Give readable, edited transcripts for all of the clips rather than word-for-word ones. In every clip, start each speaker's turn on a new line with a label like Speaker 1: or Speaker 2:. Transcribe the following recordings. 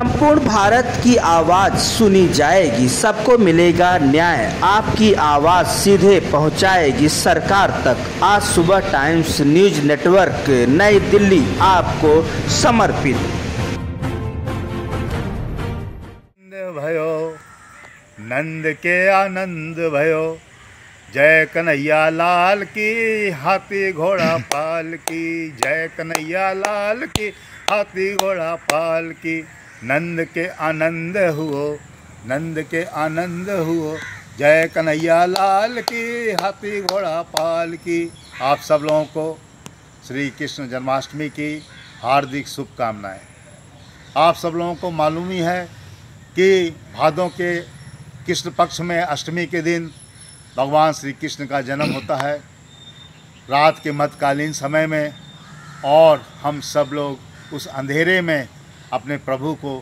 Speaker 1: संपूर्ण भारत की आवाज़ सुनी जाएगी, सबको मिलेगा न्याय, आपकी आवाज़ सीधे पहुंचाएगी सरकार तक। आज सुबह टाइम्स न्यूज नेटवर्क नई दिल्ली आपको समर्पित।
Speaker 2: भयो नंद के आनंद भयो, जय कन्हैया लाल की, हाथी घोड़ा पाल की, जय कन्हैया लाल की, हाथी घोड़ा पाल की। नंद के आनंद हुओ, नंद के आनंद हुओ, जय कन्हैया लाल की, हाथी घोड़ा पाल की। आप सब लोगों को श्री कृष्ण जन्माष्टमी की हार्दिक शुभकामनाएं। आप सब लोगों को मालूम ही है कि भादों के कृष्ण पक्ष में अष्टमी के दिन भगवान श्री कृष्ण का जन्म होता है, रात के मध्यकालीन समय में, और हम सब लोग उस अंधेरे में अपने प्रभु को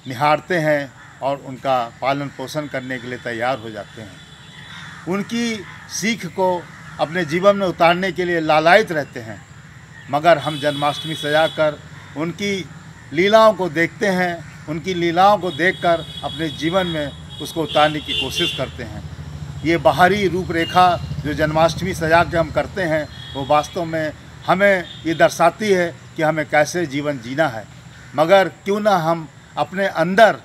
Speaker 2: निहारते हैं और उनका पालन पोषण करने के लिए तैयार हो जाते हैं। उनकी सीख को अपने जीवन में उतारने के लिए लालायित रहते हैं, मगर हम जन्माष्टमी सजाकर उनकी लीलाओं को देखते हैं, उनकी लीलाओं को देखकर अपने जीवन में उसको उतारने की कोशिश करते हैं। ये बाहरी रूपरेखा जो जन्माष्टमी सजा के हम करते हैं, वो वास्तव में हमें ये दर्शाती है कि हमें कैसे जीवन जीना है। मगर क्यों ना हम अपने अंदर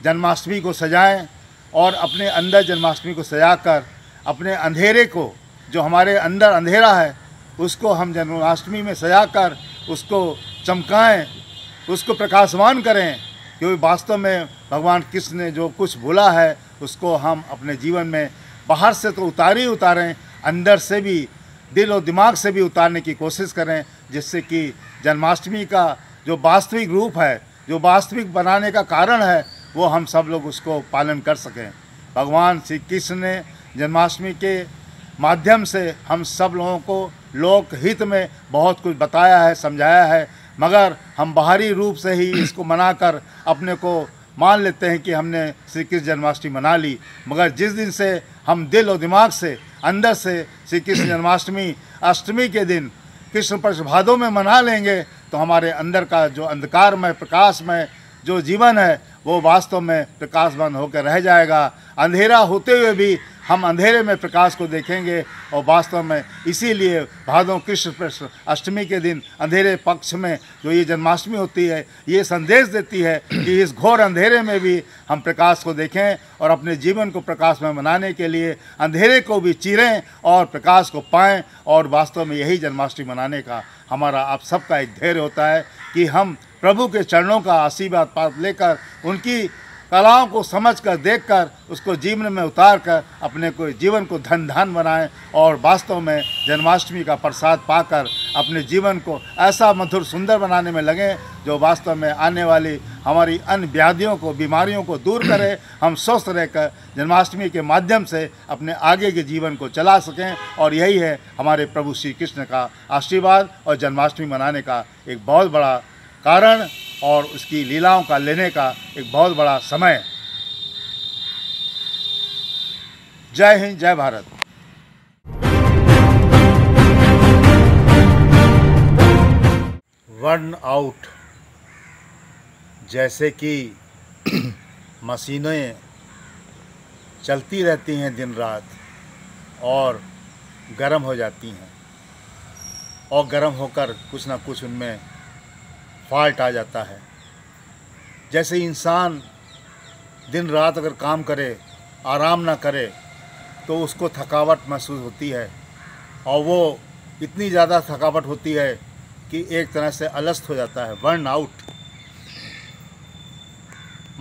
Speaker 2: जन्माष्टमी को सजाएं और अपने अंदर जन्माष्टमी को सजाकर अपने अंधेरे को, जो हमारे अंदर अंधेरा है, उसको हम जन्माष्टमी में सजाकर उसको चमकाएं, उसको प्रकाशवान करें। क्योंकि वास्तव में भगवान कृष्ण ने जो कुछ बोला है उसको हम अपने जीवन में बाहर से तो उतारें, अंदर से भी, दिल और दिमाग से भी उतारने की कोशिश करें, जिससे कि जन्माष्टमी का जो वास्तविक रूप है, जो वास्तविक बनाने का कारण है, वो हम सब लोग उसको पालन कर सकें। भगवान श्री कृष्ण ने जन्माष्टमी के माध्यम से हम सब लोगों को लोक हित में बहुत कुछ बताया है, समझाया है, मगर हम बाहरी रूप से ही इसको मनाकर अपने को मान लेते हैं कि हमने श्री कृष्ण जन्माष्टमी मना ली। मगर जिस दिन से हम दिल और दिमाग से, अंदर से श्री कृष्ण जन्माष्टमी अष्टमी के दिन कृष्ण पक्ष भादों में मना लेंगे, तो हमारे अंदर का जो अंधकारमय प्रकाशमय जो जीवन है वो वास्तव में प्रकाशवान होकर रह जाएगा। अंधेरा होते हुए भी हम अंधेरे में प्रकाश को देखेंगे, और वास्तव में इसीलिए भादों कृष्ण पक्ष अष्टमी के दिन अंधेरे पक्ष में जो ये जन्माष्टमी होती है, ये संदेश देती है कि इस घोर अंधेरे में भी हम प्रकाश को देखें और अपने जीवन को प्रकाश में बनाने के लिए अंधेरे को भी चीरें और प्रकाश को पाएं। और वास्तव में यही जन्माष्टमी मनाने का हमारा आप सबका एक धैर्य होता है कि हम प्रभु के चरणों का आशीर्वाद पाठ लेकर, उनकी कलाओं को समझकर, देखकर, उसको जीवन में उतार कर अपने को जीवन को धन धान बनाएं, और वास्तव में जन्माष्टमी का प्रसाद पाकर अपने जीवन को ऐसा मधुर सुंदर बनाने में लगें जो वास्तव में आने वाली हमारी अन्य व्याधियों को, बीमारियों को दूर करे। हम स्वस्थ रहकर जन्माष्टमी के माध्यम से अपने आगे के जीवन को चला सकें, और यही है हमारे प्रभु श्री कृष्ण का आशीर्वाद और जन्माष्टमी मनाने का एक बहुत बड़ा कारण और उसकी लीलाओं का लेने का एक बहुत बड़ा समय। जय हिंद, जय भारत। वर्न आउट, जैसे कि मशीनें चलती रहती हैं दिन रात और गर्म हो जाती हैं, और गर्म होकर कुछ ना कुछ उनमें फॉल्ट आ जाता है। जैसे इंसान दिन रात अगर काम करे, आराम ना करे, तो उसको थकावट महसूस होती है, और वो इतनी ज़्यादा थकावट होती है कि एक तरह से अलस्त हो जाता है, बर्न आउट।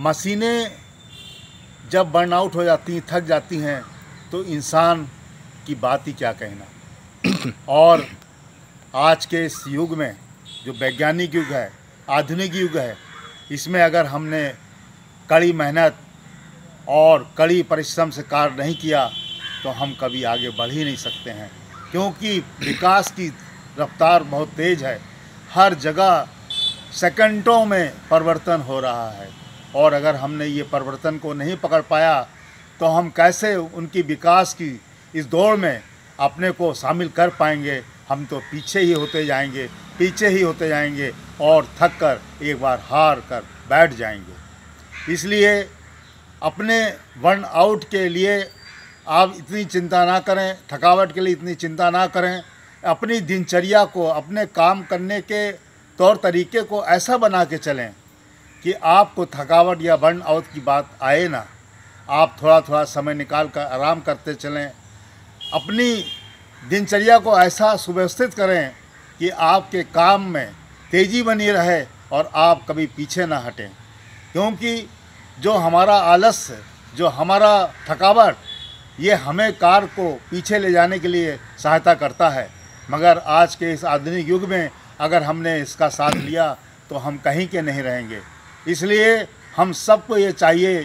Speaker 2: मशीनें जब बर्न आउट हो जाती हैं, थक जाती हैं, तो इंसान की बात ही क्या कहना। और आज के इस युग में जो वैज्ञानिक युग है, आधुनिक युग है, इसमें अगर हमने कड़ी मेहनत और कड़ी परिश्रम से कार्य नहीं किया तो हम कभी आगे बढ़ ही नहीं सकते हैं, क्योंकि विकास की रफ्तार बहुत तेज़ है। हर जगह सेकंडों में परिवर्तन हो रहा है, और अगर हमने ये परिवर्तन को नहीं पकड़ पाया तो हम कैसे उनकी विकास की इस दौड़ में अपने को शामिल कर पाएंगे। हम तो पीछे ही होते जाएंगे, पीछे ही होते जाएंगे और थक कर एक बार हार कर बैठ जाएंगे। इसलिए अपने बर्न आउट के लिए आप इतनी चिंता ना करें, थकावट के लिए इतनी चिंता ना करें। अपनी दिनचर्या को, अपने काम करने के तौर तरीके को ऐसा बना के चलें कि आपको थकावट या बर्न आउट की बात आए ना। आप थोड़ा थोड़ा समय निकाल कर आराम करते चलें। अपनी दिनचर्या को ऐसा सुव्यवस्थित करें कि आपके काम में तेज़ी बनी रहे और आप कभी पीछे ना हटें। क्योंकि जो हमारा आलस्य, जो हमारा थकावट, ये हमें कार को पीछे ले जाने के लिए सहायता करता है। मगर आज के इस आधुनिक युग में अगर हमने इसका साथ लिया तो हम कहीं के नहीं रहेंगे। इसलिए हम सबको ये चाहिए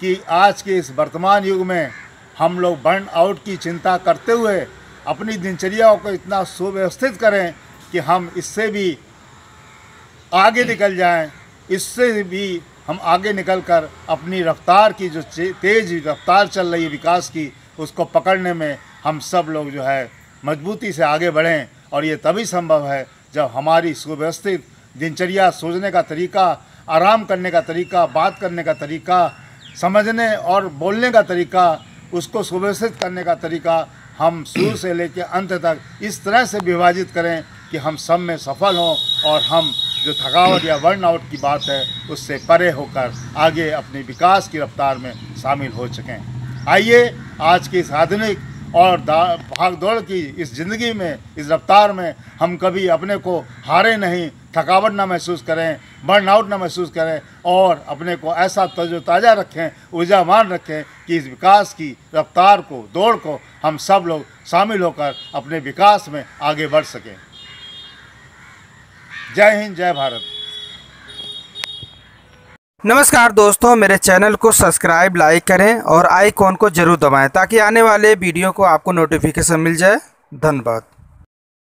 Speaker 2: कि आज के इस वर्तमान युग में हम लोग बर्न आउट की चिंता करते हुए अपनी दिनचर्या को इतना सुव्यवस्थित करें कि हम इससे भी आगे निकल जाएं। इससे भी हम आगे निकलकर अपनी रफ्तार की, जो तेज़ रफ्तार चल रही है विकास की, उसको पकड़ने में हम सब लोग जो है मजबूती से आगे बढ़ें। और ये तभी संभव है जब हमारी सुव्यवस्थित दिनचर्या, सोचने का तरीका, आराम करने का तरीका, बात करने का तरीका, समझने और बोलने का तरीका, उसको सुव्यवस्थित करने का तरीका हम शुरू से लेकर अंत तक इस तरह से विभाजित करें कि हम सब में सफल हों और हम जो थकावट या बर्न आउट की बात है उससे परे होकर आगे अपने विकास की रफ्तार में शामिल हो सकें। आइए आज की इस आधुनिक और भाग दौड़ की इस ज़िंदगी में, इस रफ्तार में हम कभी अपने को हारे नहीं, थकावट ना महसूस करें, बर्न आउट ना महसूस करें और अपने को ऐसा तरोताज़ा रखें, ऊर्जावान रखें कि इस विकास की रफ्तार को, दौड़ को हम सब लोग शामिल होकर अपने विकास में आगे बढ़ सकें। जय हिंद, जय भारत।
Speaker 1: नमस्कार दोस्तों, मेरे चैनल को सब्सक्राइब, लाइक करें और आइकॉन को जरूर दबाएं ताकि आने वाले वीडियो को आपको नोटिफिकेशन मिल जाए। धन्यवाद।